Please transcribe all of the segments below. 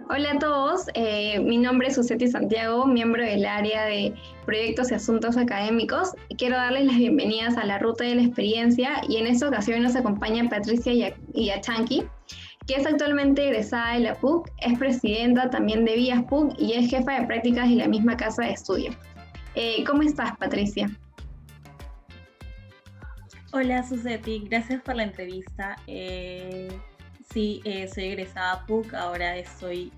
Hola a todos, mi nombre es Suseti Santiago, miembro del área de Proyectos y Asuntos Académicos, y quiero darles las bienvenidas a la Ruta de la Experiencia, y en esta ocasión nos acompaña Patricia Yachanqui, que es actualmente egresada de la PUC, es presidenta también de Vías PUC y es jefa de prácticas de la misma casa de estudio. ¿Cómo estás, Patricia? Hola Suseti, gracias por la entrevista. Sí, soy egresada a PUC, ahora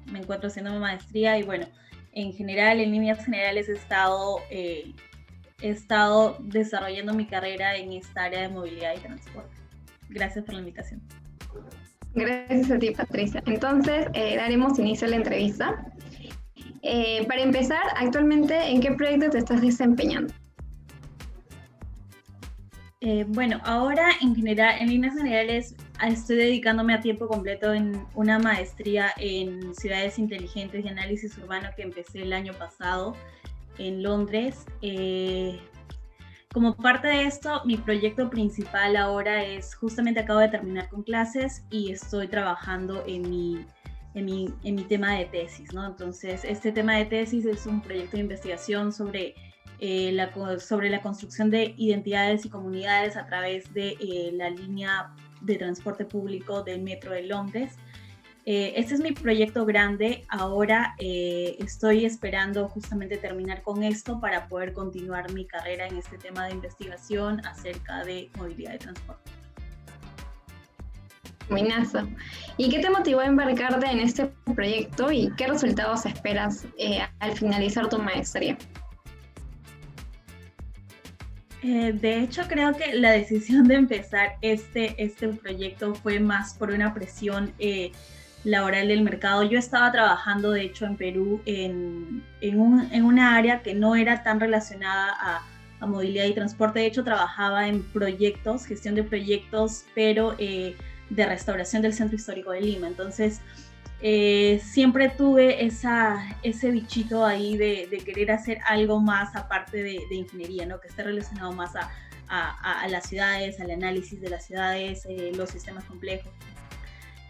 me encuentro haciendo mi maestría y bueno, en general, en líneas generales he estado desarrollando mi carrera en esta área de movilidad y transporte. Gracias por la invitación. Gracias a ti, Patricia. Entonces, daremos inicio a la entrevista. Para empezar, actualmente, ¿en qué proyecto te estás desempeñando? Bueno, ahora en general, en líneas generales, estoy dedicándome a tiempo completo en una maestría en ciudades inteligentes y análisis urbano que empecé el año pasado en Londres. Como parte de esto, mi proyecto principal ahora es, justamente acabo de terminar con clases y estoy trabajando en mi tema de tesis, ¿no? Entonces, este tema de tesis es un proyecto de investigación sobre la construcción de identidades y comunidades a través de la línea de transporte público del Metro de Londres. Este es mi proyecto grande. Ahora estoy esperando justamente terminar con esto para poder continuar mi carrera en este tema de investigación acerca de movilidad de transporte. Buenazo. ¿Y qué te motivó a embarcarte en este proyecto y qué resultados esperas al finalizar tu maestría? De hecho, creo que la decisión de empezar este proyecto fue más por una presión laboral del mercado. Yo estaba trabajando, de hecho, en Perú en una área que no era tan relacionada a movilidad y transporte. De hecho, trabajaba en proyectos, gestión de proyectos, pero de restauración del centro histórico de Lima. Entonces, siempre tuve ese bichito ahí de querer hacer algo más aparte de ingeniería, ¿no? Que esté relacionado más a las ciudades, al análisis de las ciudades, los sistemas complejos.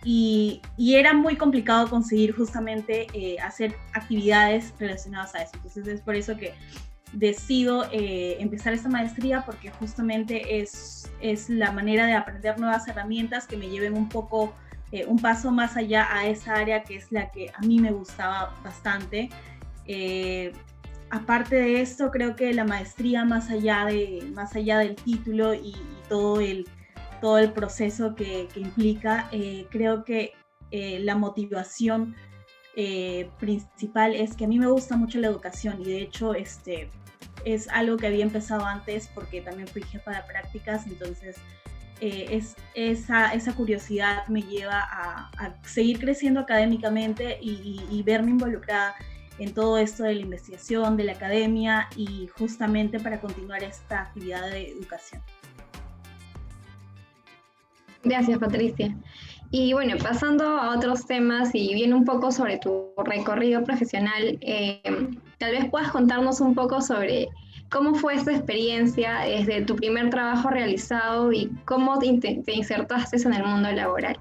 Y era muy complicado conseguir justamente hacer actividades relacionadas a eso. Entonces es por eso que decido empezar esta maestría, porque justamente es la manera de aprender nuevas herramientas que me lleven un paso más allá a esa área que es la que a mí me gustaba bastante. Aparte de esto, creo que la maestría, más allá del título y todo el proceso que implica, creo que la motivación principal es que a mí me gusta mucho la educación, y de hecho es algo que había empezado antes porque también fui jefa de prácticas. Entonces esa curiosidad me lleva a seguir creciendo académicamente y verme involucrada en todo esto de la investigación, de la academia, y justamente para continuar esta actividad de educación. Gracias, Patricia. Y bueno, pasando a otros temas y viendo un poco sobre tu recorrido profesional, tal vez puedas contarnos un poco sobre cómo fue esta experiencia desde tu primer trabajo realizado y cómo te insertaste en el mundo laboral.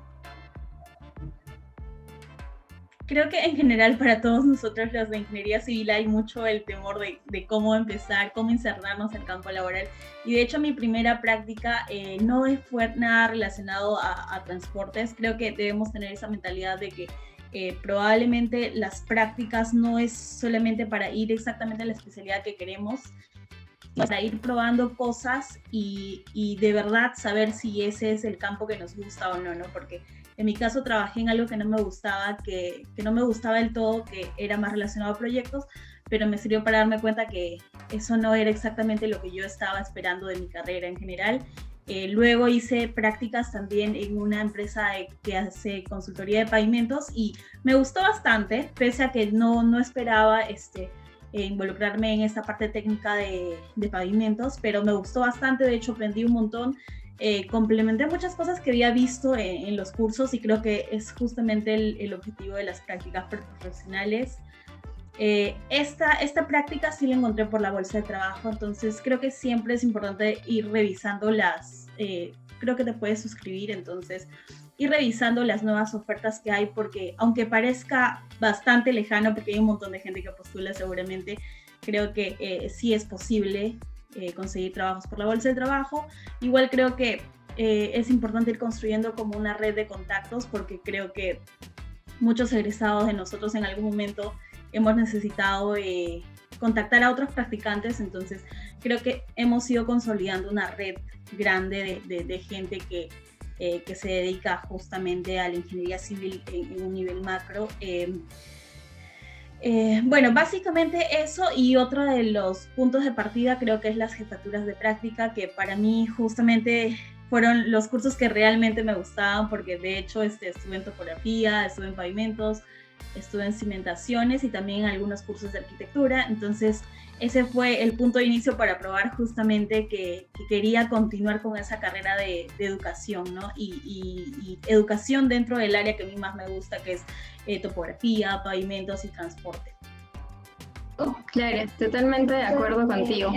Creo que en general para todos nosotros los de ingeniería civil hay mucho el temor de cómo empezar, cómo insertarnos en el campo laboral. Y de hecho mi primera práctica no fue nada relacionado a transportes. Creo que debemos tener esa mentalidad de que probablemente las prácticas no es solamente para ir exactamente a la especialidad que queremos, para ir probando cosas y de verdad saber si ese es el campo que nos gusta o no, ¿no? Porque en mi caso trabajé en algo que no me gustaba, que no me gustaba del todo, que era más relacionado a proyectos, pero me sirvió para darme cuenta que eso no era exactamente lo que yo estaba esperando de mi carrera en general. Luego hice prácticas también en una empresa que hace consultoría de pavimentos y me gustó bastante, pese a que no esperaba involucrarme en esta parte técnica de pavimentos, pero me gustó bastante. De hecho aprendí un montón, complementé muchas cosas que había visto en los cursos, y creo que es justamente el objetivo de las prácticas profesionales. Esta práctica sí la encontré por la bolsa de trabajo, entonces creo que siempre es importante ir revisando creo que te puedes suscribir. Entonces ir revisando las nuevas ofertas que hay, porque aunque parezca bastante lejano, porque hay un montón de gente que postula seguramente, creo que sí es posible conseguir trabajos por la bolsa de trabajo. Igual creo que es importante ir construyendo como una red de contactos, porque creo que muchos egresados de nosotros en algún momento hemos necesitado contactar a otros practicantes, entonces creo que hemos ido consolidando una red grande de gente que se dedica justamente a la ingeniería civil en un nivel macro. Bueno, básicamente eso, y otro de los puntos de partida creo que es las jefaturas de práctica, que para mí justamente fueron los cursos que realmente me gustaban, porque de hecho estuve en topografía, estuve en pavimentos, estuve en cimentaciones y también en algunos cursos de arquitectura. Entonces ese fue el punto de inicio para probar justamente que quería continuar con esa carrera de educación, ¿no? Y educación dentro del área que a mí más me gusta, que es topografía, pavimentos y transporte. Claro, totalmente de acuerdo contigo.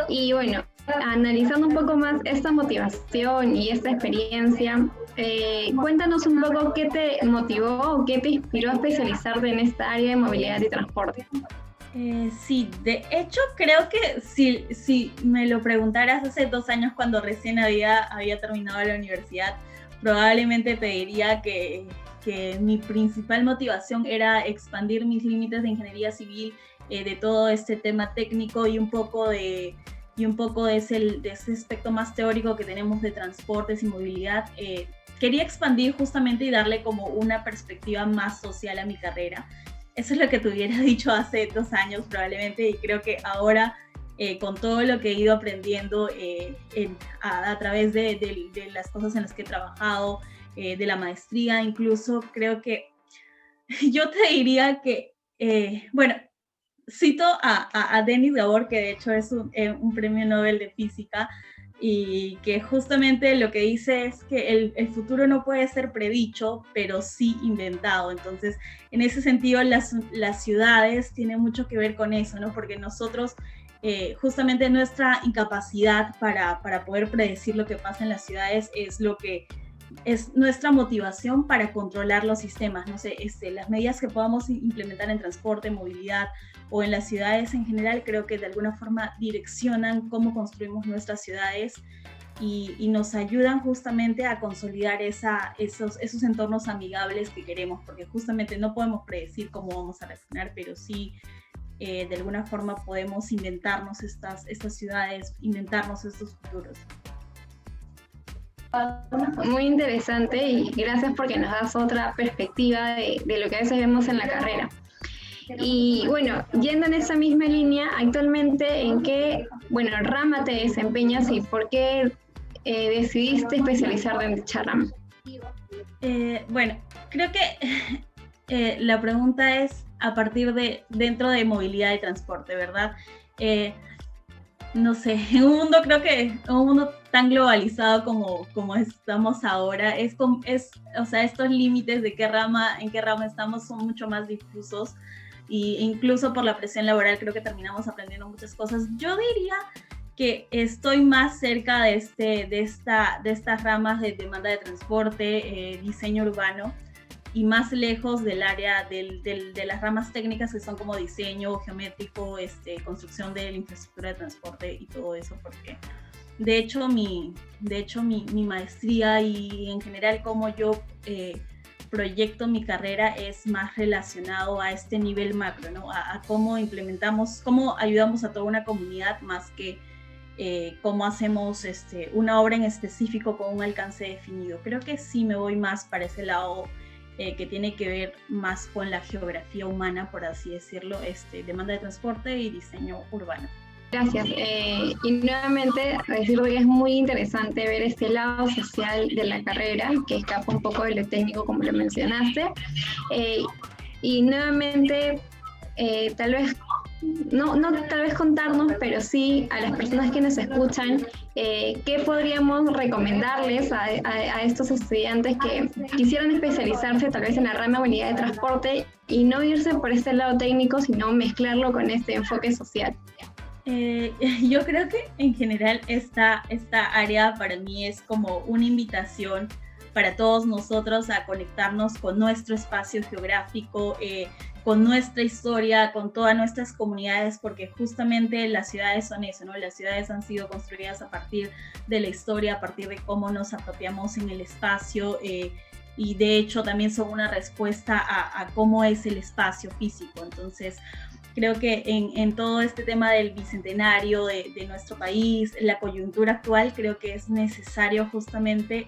Y bueno, analizando un poco más esta motivación y esta experiencia, cuéntanos un poco qué te motivó o qué te inspiró a especializarte en esta área de movilidad y transporte. Sí, de hecho creo que si me lo preguntaras hace 2 años, cuando recién había terminado la universidad, probablemente te diría que mi principal motivación era expandir mis límites de ingeniería civil, de todo este tema técnico y un poco de ese aspecto más teórico que tenemos de transportes y movilidad. Quería expandir justamente y darle como una perspectiva más social a mi carrera. Eso es lo que te hubiera dicho hace 2 años probablemente, y creo que ahora con todo lo que he ido aprendiendo a través de las cosas en las que he trabajado, de la maestría incluso, creo que yo te diría que, bueno, cito a Denis Gabor, que de hecho es un premio Nobel de física, y que justamente lo que dice es que el futuro no puede ser predicho, pero sí inventado. Entonces, en ese sentido, las ciudades tienen mucho que ver con eso, ¿no? Porque nosotros, justamente nuestra incapacidad para poder predecir lo que pasa en las ciudades es nuestra motivación para controlar los sistemas. No sé, las medidas que podamos implementar en transporte, movilidad o en las ciudades en general, creo que de alguna forma direccionan cómo construimos nuestras ciudades y nos ayudan justamente a consolidar esos entornos amigables que queremos, porque justamente no podemos predecir cómo vamos a reaccionar, pero sí de alguna forma podemos inventarnos estas ciudades, inventarnos estos futuros. Muy interesante, y gracias porque nos das otra perspectiva de lo que a veces vemos en la carrera. Y bueno, yendo en esa misma línea, actualmente ¿en qué rama te desempeñas y por qué decidiste especializarte en dicha rama? Bueno, creo que la pregunta es a partir de dentro de movilidad y transporte, ¿verdad? No sé, en un mundo tan globalizado como estamos ahora, o sea, estos límites de en qué rama estamos son mucho más difusos, y incluso por la presión laboral creo que terminamos aprendiendo muchas cosas. Yo diría que estoy más cerca de estas ramas de demanda de transporte, diseño urbano, y más lejos del área de las ramas técnicas que son como diseño geométrico, construcción de la infraestructura de transporte y todo eso, porque de hecho mi maestría y en general como yo proyecto mi carrera es más relacionado a este nivel macro, ¿no? A cómo implementamos, cómo ayudamos a toda una comunidad, más que cómo hacemos una obra en específico con un alcance definido. Creo que sí me voy más para ese lado, que tiene que ver más con la geografía humana, por así decirlo, demanda de transporte y diseño urbano. Gracias. Y nuevamente decirte que es muy interesante ver este lado social de la carrera, que escapa un poco de lo técnico, como lo mencionaste. Y nuevamente, tal vez tal vez contarnos, pero sí a las personas que nos escuchan, qué podríamos recomendarles a estos estudiantes que quisieran especializarse tal vez en la rama de movilidad de transporte y no irse por este lado técnico, sino mezclarlo con este enfoque social. Yo creo que en general esta área para mí es como una invitación para todos nosotros a conectarnos con nuestro espacio geográfico, con nuestra historia, con todas nuestras comunidades, porque justamente las ciudades son eso, ¿no? Las ciudades han sido construidas a partir de la historia, a partir de cómo nos apropiamos en el espacio, y de hecho también son una respuesta a cómo es el espacio físico. Entonces, creo que en todo este tema del bicentenario de nuestro país, la coyuntura actual, creo que es necesario justamente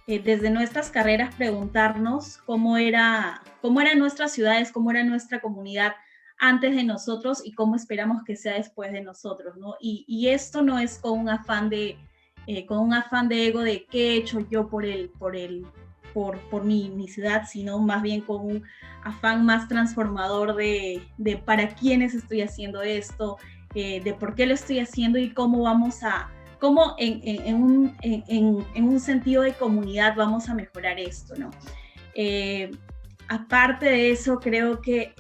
desde nuestras carreras preguntarnos cómo eran nuestras ciudades, cómo era nuestra comunidad antes de nosotros y cómo esperamos que sea después de nosotros, ¿no? Y esto no es con un afán de ego de qué he hecho yo por mi ciudad, sino más bien con un afán más transformador de para quiénes estoy haciendo esto, de por qué lo estoy haciendo y cómo en un sentido de comunidad vamos a mejorar esto, ¿no? Aparte de eso, creo que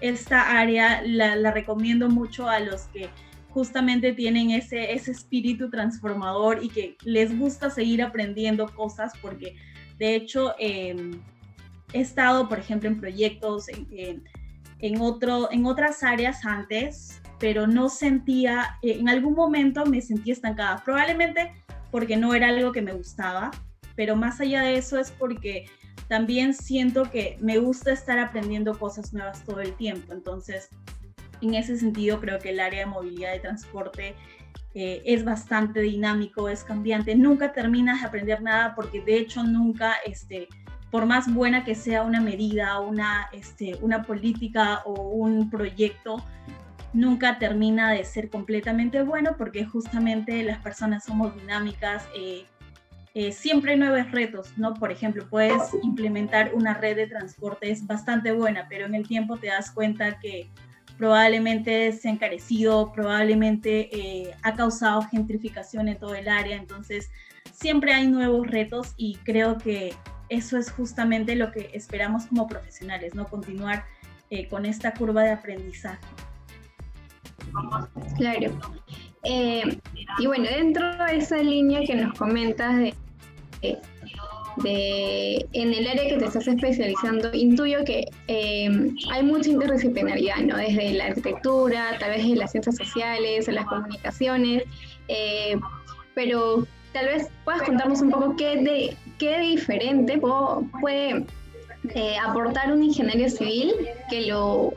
esta área la recomiendo mucho a los que justamente tienen ese espíritu transformador y que les gusta seguir aprendiendo cosas, porque de hecho he estado, por ejemplo, en proyectos en otras áreas antes, pero no sentía, en algún momento me sentí estancada, probablemente porque no era algo que me gustaba, pero más allá de eso es porque también siento que me gusta estar aprendiendo cosas nuevas todo el tiempo. Entonces, en ese sentido, creo que el área de movilidad de transporte es bastante dinámico, es cambiante, nunca terminas de aprender nada, porque de hecho nunca, por más buena que sea una medida, una política o un proyecto, nunca termina de ser completamente bueno, porque justamente las personas somos dinámicas, siempre hay nuevos retos, ¿no? Por ejemplo, puedes implementar una red de transporte, es bastante buena, pero en el tiempo te das cuenta que probablemente se ha encarecido, probablemente ha causado gentrificación en todo el área. Entonces siempre hay nuevos retos y creo que eso es justamente lo que esperamos como profesionales, ¿no? Continuar con esta curva de aprendizaje. Claro. Y bueno, dentro de esa línea que nos comentas en el área que te estás especializando, intuyo que hay mucha interdisciplinaridad, ¿no? Desde la arquitectura, tal vez de las ciencias sociales, de las comunicaciones, pero tal vez puedas contarnos un poco qué de diferente puede aportar un ingeniero civil que lo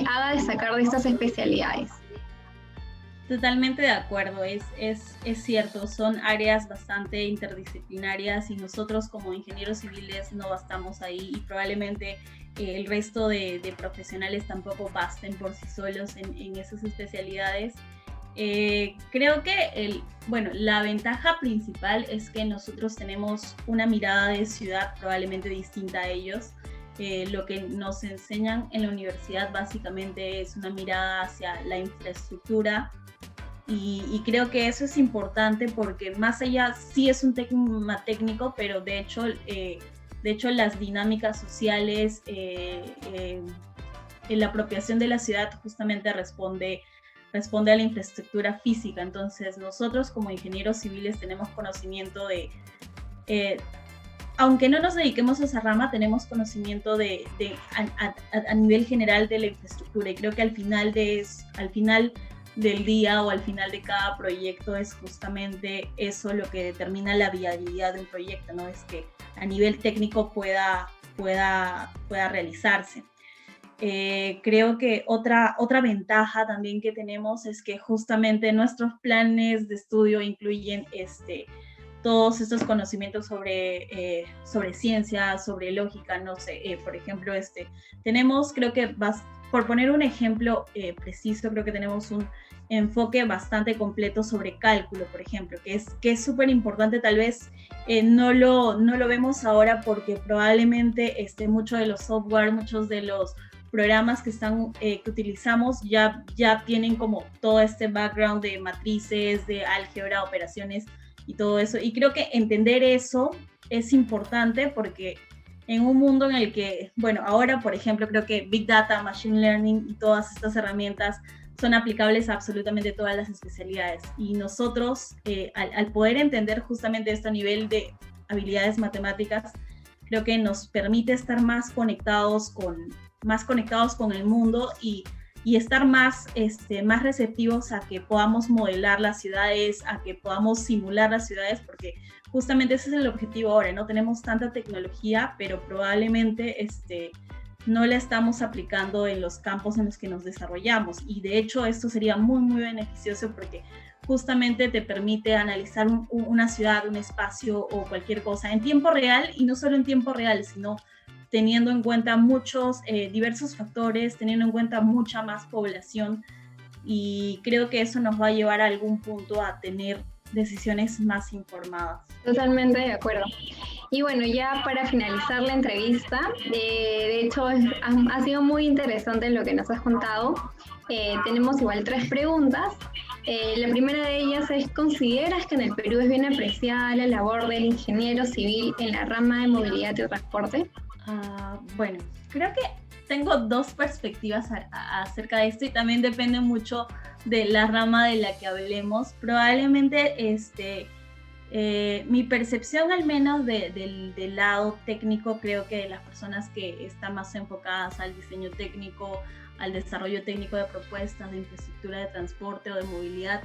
haga destacar de estas especialidades. Totalmente de acuerdo, es cierto, son áreas bastante interdisciplinarias y nosotros como ingenieros civiles no bastamos ahí y probablemente el resto de profesionales tampoco basten por sí solos en esas especialidades. Creo que la ventaja principal es que nosotros tenemos una mirada de ciudad probablemente distinta a ellos. Lo que nos enseñan en la universidad básicamente es una mirada hacia la infraestructura y creo que eso es importante porque más allá sí es un tema técnico, pero de hecho las dinámicas sociales, la apropiación de la ciudad justamente responde a la infraestructura física. Entonces nosotros como ingenieros civiles tenemos conocimiento aunque no nos dediquemos a esa rama, tenemos conocimiento a nivel general de la infraestructura y creo que al final del día o al final de cada proyecto es justamente eso lo que determina la viabilidad de un proyecto, ¿no? Es que a nivel técnico pueda realizarse. Creo que otra ventaja también que tenemos es que justamente nuestros planes de estudio incluyen todos estos conocimientos sobre ciencia, sobre lógica, no sé, por ejemplo, tenemos, creo que por poner un ejemplo preciso, creo que tenemos un enfoque bastante completo sobre cálculo, por ejemplo, que es súper importante. Tal vez no lo vemos ahora porque probablemente muchos de los software, muchos de los programas que utilizamos ya tienen como todo este background de matrices, de álgebra, operaciones y todo eso. Y creo que entender eso es importante porque en un mundo en el que, ahora, por ejemplo, creo que Big Data, Machine Learning y todas estas herramientas son aplicables a absolutamente todas las especialidades. Y nosotros, al poder entender justamente esto a nivel de habilidades matemáticas, creo que nos permite estar más conectados con el mundo y estar más receptivos a que podamos modelar las ciudades, a que podamos simular las ciudades, porque justamente ese es el objetivo ahora, ¿no? Tenemos tanta tecnología, pero probablemente no la estamos aplicando en los campos en los que nos desarrollamos. Y de hecho esto sería muy, muy beneficioso porque justamente te permite analizar una ciudad, un espacio o cualquier cosa en tiempo real, y no solo en tiempo real, sino teniendo en cuenta muchos diversos factores, teniendo en cuenta mucha más población, y creo que eso nos va a llevar a algún punto a tener decisiones más informadas. Totalmente de acuerdo. Y bueno, ya para finalizar la entrevista, de hecho ha sido muy interesante lo que nos has contado. Tenemos igual 3 preguntas. La primera de ellas es, ¿consideras que en el Perú es bien apreciada la labor del ingeniero civil en la rama de movilidad y transporte? Bueno, creo que tengo 2 perspectivas acerca de esto, y también depende mucho de la rama de la que hablemos. Probablemente mi percepción, al menos del lado técnico, creo que de las personas que están más enfocadas al diseño técnico, al desarrollo técnico de propuestas de infraestructura de transporte o de movilidad,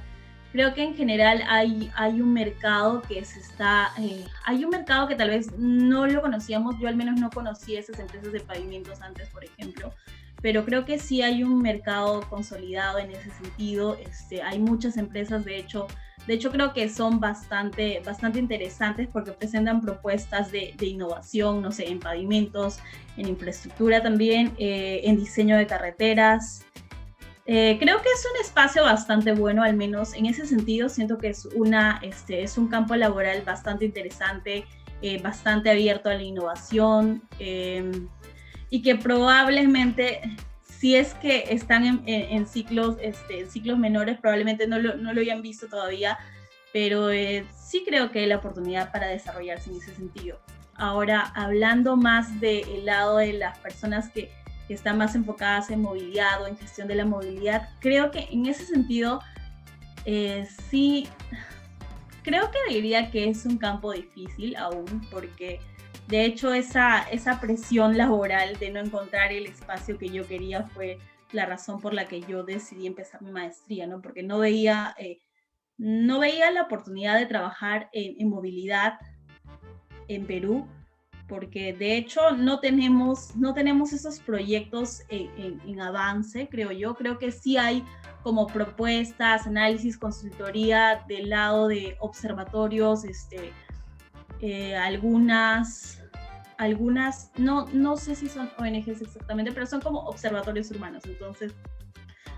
creo que en general hay un mercado que hay un mercado que tal vez no lo conocíamos. Yo al menos no conocía esas empresas de pavimentos antes, por ejemplo, pero creo que sí hay un mercado consolidado en ese sentido. Hay muchas empresas, de hecho creo que son bastante interesantes porque presentan propuestas de innovación, no sé, en pavimentos, en infraestructura también, en diseño de carreteras. Creo que es un espacio bastante bueno, al menos en ese sentido. Siento que es un campo laboral bastante interesante, bastante abierto a la innovación, y que probablemente, si es que están en ciclos menores, probablemente no lo hayan visto todavía, pero sí creo que hay la oportunidad para desarrollarse en ese sentido. Ahora, hablando más del lado de las personas que están más enfocadas en movilidad o en gestión de la movilidad, creo que en ese sentido sí, creo que diría que es un campo difícil aún, porque de hecho esa presión laboral de no encontrar el espacio que yo quería fue la razón por la que yo decidí empezar mi maestría, ¿no? Porque no veía la oportunidad de trabajar en movilidad en Perú, porque de hecho no tenemos esos proyectos en avance, creo yo. Creo que sí hay como propuestas, análisis, consultoría del lado de observatorios, algunas, no sé si son ONGs exactamente, pero son como observatorios urbanos. Entonces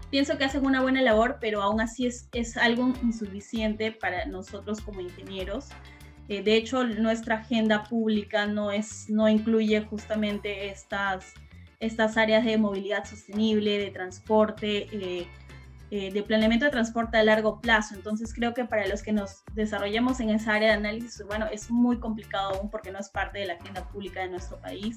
pienso que hacen una buena labor, pero aún así es algo insuficiente para nosotros como ingenieros. De hecho, nuestra agenda pública no incluye justamente estas áreas de movilidad sostenible, de transporte, de planeamiento de transporte a largo plazo. Entonces creo que para los que nos desarrollamos en esa área de análisis urbano es muy complicado aún, porque no es parte de la agenda pública de nuestro país.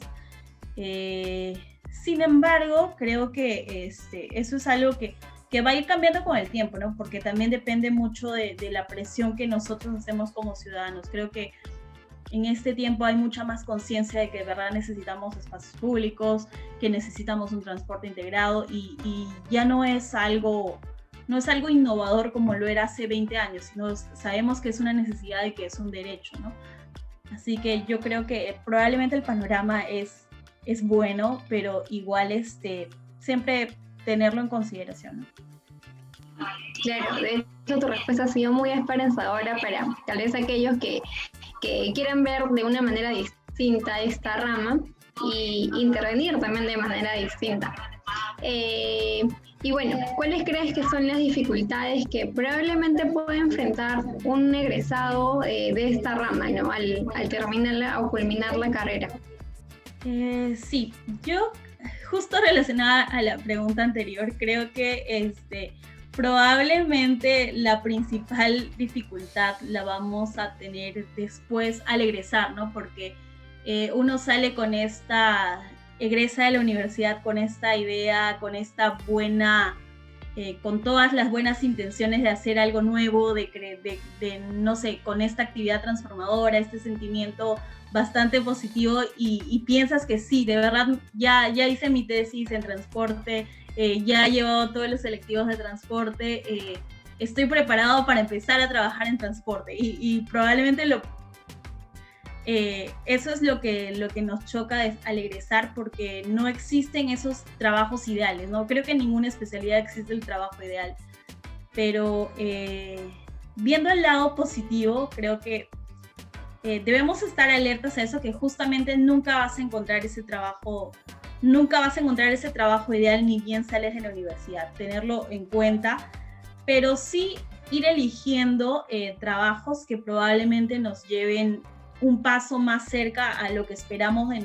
Sin embargo, creo que eso es algo que va a ir cambiando con el tiempo, ¿no? Porque también depende mucho de la presión que nosotros hacemos como ciudadanos. Creo que en este tiempo hay mucha más conciencia de que de verdad necesitamos espacios públicos, que necesitamos un transporte integrado, y ya no es algo innovador como lo era hace 20 años, sino sabemos que es una necesidad y que es un derecho, ¿no? Así que yo creo que probablemente el panorama es bueno, pero igual siempre tenerlo en consideración, ¿no? Claro, de hecho tu respuesta ha sido muy esperanzadora para tal vez aquellos que quieran ver de una manera distinta esta rama y intervenir también de manera distinta. Y bueno, ¿cuáles crees que son las dificultades que probablemente puede enfrentar un egresado de esta rama, ¿no? al terminarla o culminar la carrera? Sí, yo justo relacionada a la pregunta anterior, creo que probablemente la principal dificultad la vamos a tener después al egresar, ¿no? Porque uno sale egresa de la universidad con esta idea, con esta buena con todas las buenas intenciones de hacer algo nuevo, no sé, con esta actividad transformadora, este sentimiento bastante positivo y piensas que sí, de verdad, ya hice mi tesis en transporte, ya he llevado todos los selectivos de transporte, estoy preparado para empezar a trabajar en transporte y probablemente eso es lo que nos choca al egresar, porque no existen esos trabajos ideales, ¿no? Creo que en ninguna especialidad existe el trabajo ideal, pero viendo el lado positivo, creo que debemos estar alertas a eso, que justamente nunca vas a encontrar ese trabajo ideal ni bien sales de la universidad, tenerlo en cuenta, pero sí ir eligiendo trabajos que probablemente nos lleven un paso más cerca a lo que esperamos de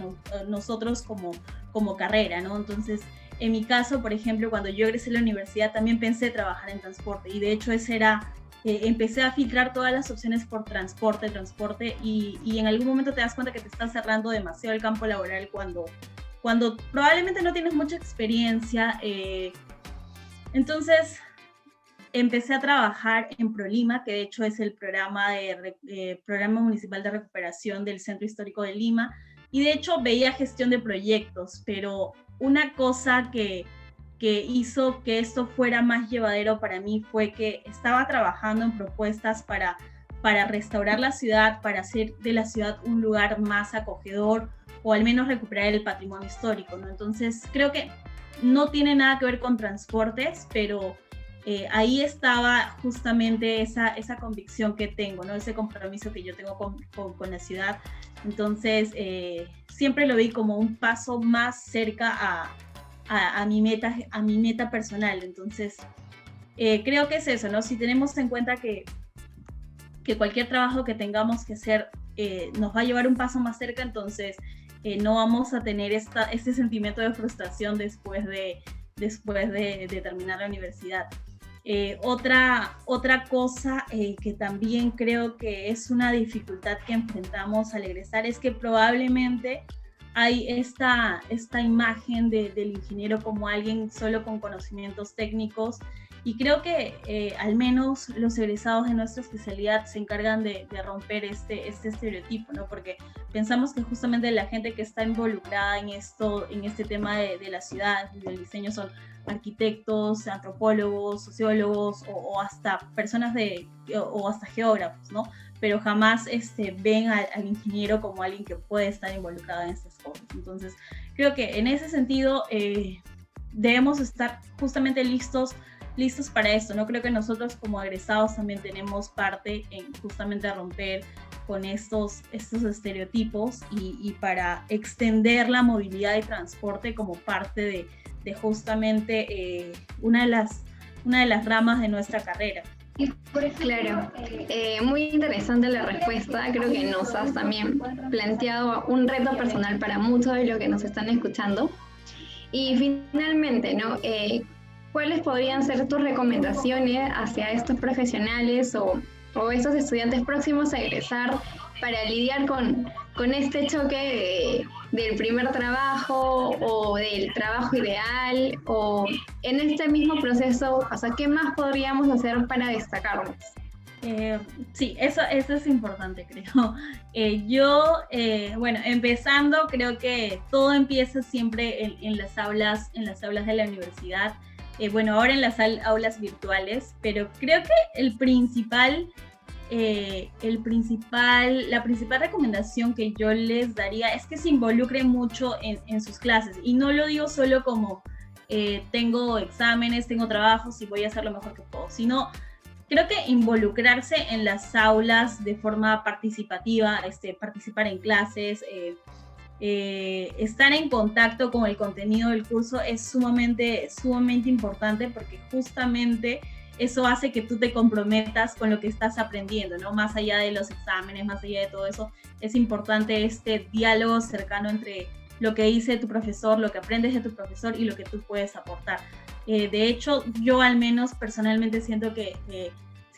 nosotros como carrera, ¿no? Entonces, en mi caso, por ejemplo, cuando yo egresé a la universidad también pensé trabajar en transporte, y de hecho ese era, empecé a filtrar todas las opciones por transporte, y en algún momento te das cuenta que te estás cerrando demasiado el campo laboral cuando probablemente no tienes mucha experiencia. Entonces, empecé a trabajar en ProLima, que de hecho es el programa municipal de recuperación del Centro Histórico de Lima, y de hecho veía gestión de proyectos, pero una cosa que hizo que esto fuera más llevadero para mí fue que estaba trabajando en propuestas para restaurar la ciudad, para hacer de la ciudad un lugar más acogedor, o al menos recuperar el patrimonio histórico, ¿no? Entonces creo que no tiene nada que ver con transportes, pero ahí estaba justamente esa convicción que tengo, ¿no? Ese compromiso que yo tengo con la ciudad. Entonces, siempre lo vi como un paso más cerca a mi meta personal. Entonces, creo que es eso, ¿no? Si tenemos en cuenta que cualquier trabajo que tengamos que hacer nos va a llevar un paso más cerca, entonces no vamos a tener este sentimiento de frustración después de terminar la universidad. Otra cosa que también creo que es una dificultad que enfrentamos al egresar es que probablemente hay esta imagen del ingeniero como alguien solo con conocimientos técnicos, y creo que al menos los egresados de nuestra especialidad se encargan de romper este estereotipo, ¿no? Porque pensamos que justamente la gente que está involucrada en este tema de la ciudad y del diseño son arquitectos, antropólogos, sociólogos o hasta personas o hasta geógrafos, ¿no? Pero jamás ven al ingeniero como alguien que puede estar involucrado en estas cosas. Entonces, creo que en ese sentido debemos estar justamente listos para esto, ¿no? Creo que nosotros como egresados también tenemos parte en justamente romper con estos estereotipos y para extender la movilidad y transporte como parte de justamente una de las ramas de nuestra carrera. Claro, muy interesante la respuesta. Creo que nos has también planteado un reto personal para muchos de los que nos están escuchando. Y finalmente, ¿no? ¿Cuáles podrían ser tus recomendaciones hacia estos profesionales o estos estudiantes próximos a egresar para lidiar con este choque del primer trabajo o del trabajo ideal, o en este mismo proceso? O sea, ¿qué más podríamos hacer para destacarnos? Sí, eso es importante, creo. Bueno, empezando, creo que todo empieza siempre en las aulas de la universidad. Bueno, ahora en las aulas virtuales, pero creo que la principal recomendación que yo les daría es que se involucren mucho en sus clases, y no lo digo solo como tengo exámenes, tengo trabajos y voy a hacer lo mejor que puedo, sino creo que involucrarse en las aulas de forma participativa, participar en clases, estar en contacto con el contenido del curso es sumamente importante, porque justamente eso hace que tú te comprometas con lo que estás aprendiendo, ¿no? Más allá de los exámenes, más allá de todo eso, es importante este diálogo cercano entre lo que dice tu profesor, lo que aprendes de tu profesor y lo que tú puedes aportar. De hecho, yo al menos personalmente siento que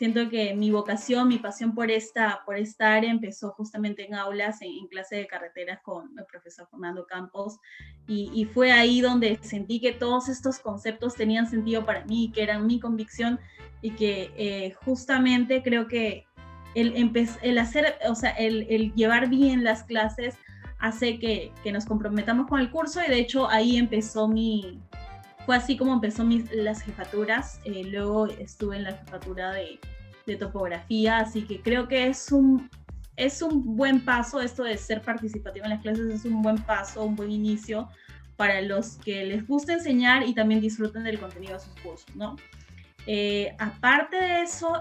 Siento que mi vocación, mi pasión por esta área empezó justamente en aulas, en clase de carreteras con el profesor Fernando Campos, y fue ahí donde sentí que todos estos conceptos tenían sentido para mí, que eran mi convicción, y que justamente creo que el hacer, o sea, el llevar bien las clases hace que nos comprometamos con el curso, y de hecho ahí fue así como empezó las jefaturas. Luego estuve en la jefatura de topografía, así que creo que es un buen paso esto de ser participativo en las clases, es un buen paso, un buen inicio para los que les gusta enseñar y también disfruten del contenido de sus cursos, ¿no? Aparte de eso,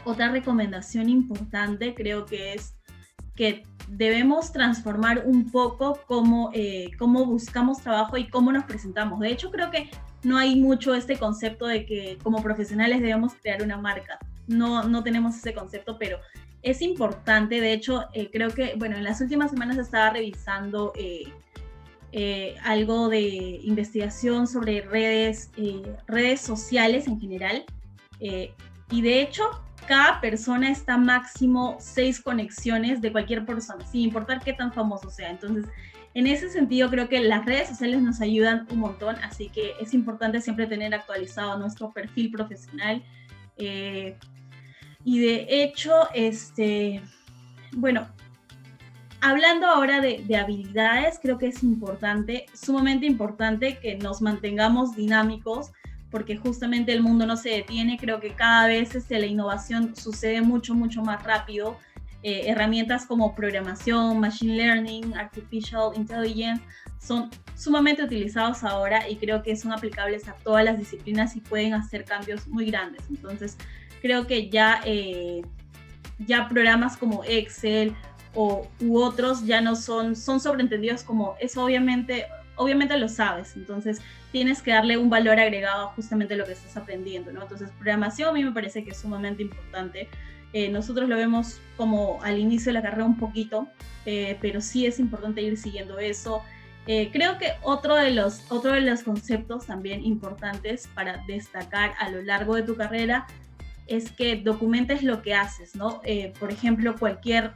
otra recomendación importante creo que es que debemos transformar un poco cómo buscamos trabajo y cómo nos presentamos. De hecho, creo que no hay mucho este concepto de que como profesionales debemos crear una marca. No tenemos ese concepto, pero es importante. De hecho, creo que, bueno, en las últimas semanas estaba revisando algo de investigación sobre redes sociales en general. Y de hecho, cada persona está máximo 6 conexiones de cualquier persona, sin importar qué tan famoso sea. Entonces, en ese sentido, creo que las redes sociales nos ayudan un montón, así que es importante siempre tener actualizado nuestro perfil profesional. Y de hecho, bueno, hablando ahora de habilidades, creo que es importante, sumamente importante, que nos mantengamos dinámicos, porque justamente el mundo no se detiene. Creo que cada vez la innovación sucede mucho más rápido. Herramientas como programación, machine learning, artificial intelligence son sumamente utilizados ahora, y creo que son aplicables a todas las disciplinas y pueden hacer cambios muy grandes. Entonces, creo que ya programas como Excel u otros ya no son sobreentendidos como eso, obviamente lo sabes, entonces tienes que darle un valor agregado a justamente lo que estás aprendiendo, ¿no? Entonces, programación a mí me parece que es sumamente importante. Nosotros lo vemos como al inicio de la carrera un poquito, pero sí es importante ir siguiendo eso. Creo que otro de los conceptos también importantes para destacar a lo largo de tu carrera es que documentes lo que haces, ¿no? Por ejemplo, cualquier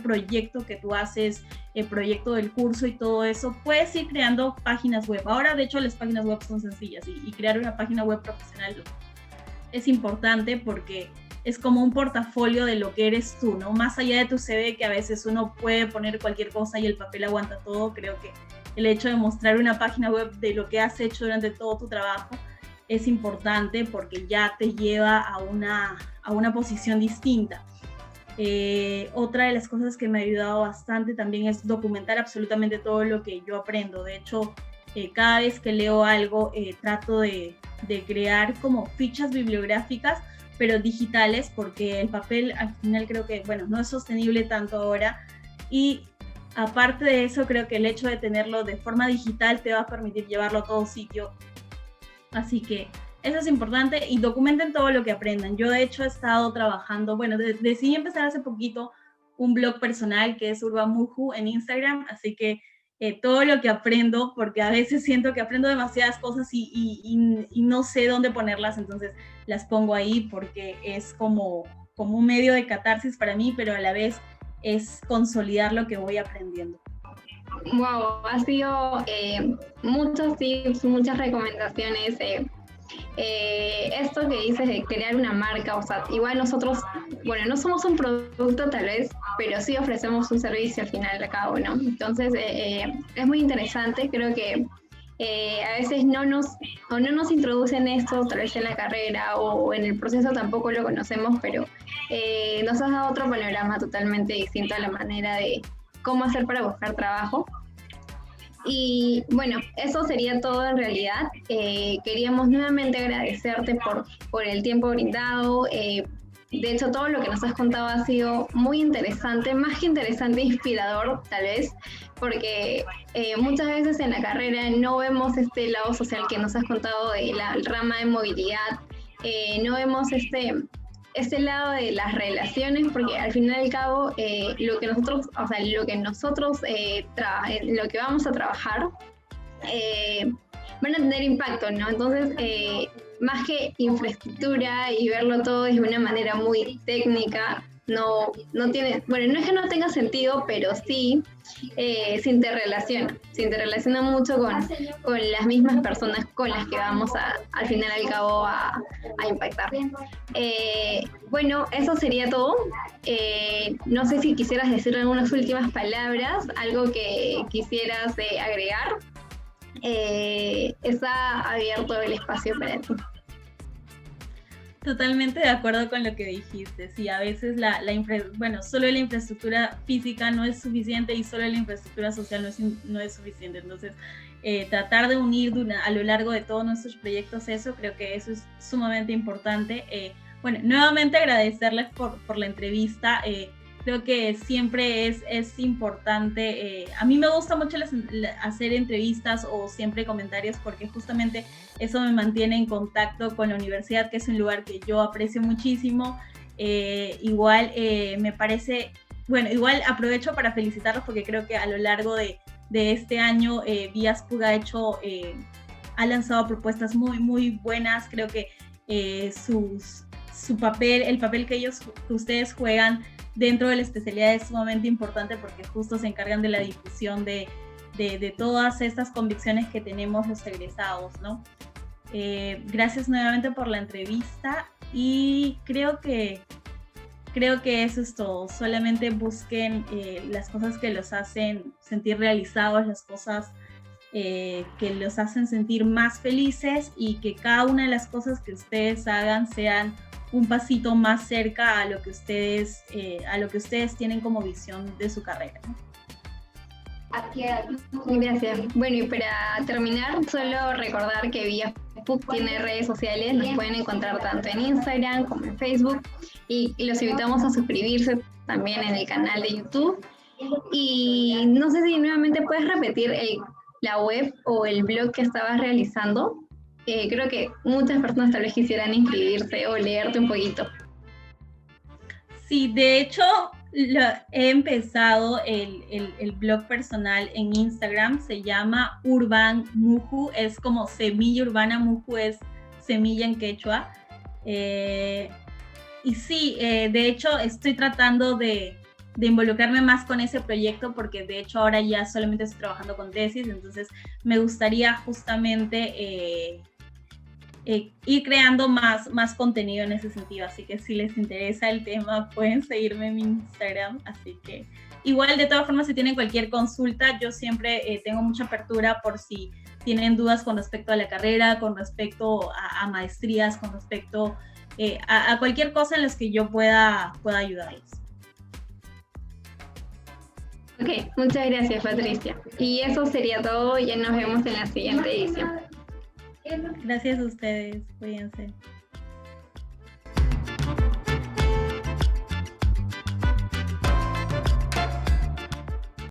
proyecto que tú haces, el proyecto del curso y todo eso, puedes ir creando páginas web. Ahora, de hecho, las páginas web son sencillas, y crear una página web profesional es importante porque es como un portafolio de lo que eres tú, ¿no? Más allá de tu CV, que a veces uno puede poner cualquier cosa y el papel aguanta todo. Creo que el hecho de mostrar una página web de lo que has hecho durante todo tu trabajo es importante, porque ya te lleva a una posición distinta. Otra de las cosas que me ha ayudado bastante también es documentar absolutamente todo lo que yo aprendo. De hecho, cada vez que leo algo, trato de crear como fichas bibliográficas, pero digitales, porque el papel al final creo que, bueno, no es sostenible tanto ahora. Y aparte de eso, creo que el hecho de tenerlo de forma digital te va a permitir llevarlo a todo sitio. Así que eso es importante, y documenten todo lo que aprendan. Yo de hecho he estado trabajando, bueno, decidí empezar hace poquito un blog personal que es Urbamuju en Instagram, así que todo lo que aprendo, porque a veces siento que aprendo demasiadas cosas y no sé dónde ponerlas, entonces las pongo ahí porque es como un medio de catarsis para mí, pero a la vez es consolidar lo que voy aprendiendo. Wow, ha sido muchos tips, muchas recomendaciones. Esto que dices de crear una marca, o sea, igual nosotros, bueno, no somos un producto tal vez, pero sí ofrecemos un servicio al final de cabo, ¿no? Entonces, es muy interesante. Creo que a veces no nos introducen esto tal vez en la carrera, o en el proceso tampoco lo conocemos, pero nos has dado otro panorama totalmente distinto a la manera de cómo hacer para buscar trabajo. Y bueno, eso sería todo en realidad. Queríamos nuevamente agradecerte por el tiempo brindado. De hecho, todo lo que nos has contado ha sido muy interesante, más que interesante, inspirador tal vez, porque muchas veces en la carrera no vemos este lado social que nos has contado de la rama de movilidad, no vemos este lado de las relaciones, porque al fin y al cabo lo que vamos a trabajar van a tener impacto, ¿no? Entonces más que infraestructura y verlo todo de una manera muy técnica, no tiene, bueno, no es que no tenga sentido, pero sí se interrelaciona mucho con las mismas personas con las que vamos al final al cabo a impactar. Bueno, eso sería todo. No sé si quisieras decir algunas últimas palabras, algo que quisieras agregar. Está abierto el espacio para ti. Totalmente de acuerdo con lo que dijiste. Sí, a veces solo la infraestructura física no es suficiente y solo la infraestructura social no es suficiente. Entonces, tratar de unir a lo largo de todos nuestros proyectos eso, creo que eso es sumamente importante. Bueno, nuevamente agradecerles por la entrevista. Creo que siempre es importante. A mí me gusta mucho hacer entrevistas o siempre comentarios porque justamente eso me mantiene en contacto con la universidad, que es un lugar que yo aprecio muchísimo. Igual me parece, bueno, igual aprovecho para felicitarlos porque creo que a lo largo de este año Vías PUC ha lanzado propuestas muy, muy buenas. Creo que su papel, el papel que ustedes juegan dentro de la especialidad es sumamente importante porque justo se encargan de la difusión de todas estas convicciones que tenemos los egresados, ¿no? Gracias nuevamente por la entrevista y creo que eso es todo. Solamente busquen las cosas que los hacen sentir realizados, las cosas que los hacen sentir más felices y que cada una de las cosas que ustedes hagan sean un pasito más cerca a lo que ustedes tienen como visión de su carrera, ¿no? Gracias. Bueno, y para terminar, solo recordar que Vías PUC tiene redes sociales, nos pueden encontrar tanto en Instagram como en Facebook y los invitamos a suscribirse también en el canal de YouTube. Y no sé si nuevamente puedes repetir la web o el blog que estabas realizando. Creo que muchas personas tal vez quisieran inscribirse o leerte un poquito. Sí, de hecho, he empezado el blog personal en Instagram, se llama Urban Muju, es como semilla urbana, Muju es semilla en quechua. Y sí, de hecho, estoy tratando de involucrarme más con ese proyecto porque de hecho ahora ya solamente estoy trabajando con tesis, entonces me gustaría justamente ir creando más contenido en ese sentido, así que si les interesa el tema pueden seguirme en mi Instagram, así que igual de todas formas si tienen cualquier consulta yo siempre tengo mucha apertura por si tienen dudas con respecto a la carrera, con respecto a maestrías, con respecto a cualquier cosa en las que yo pueda ayudarles. Ok, muchas gracias Patricia. Y eso sería todo, ya nos vemos en la siguiente edición. Gracias a ustedes, cuídense.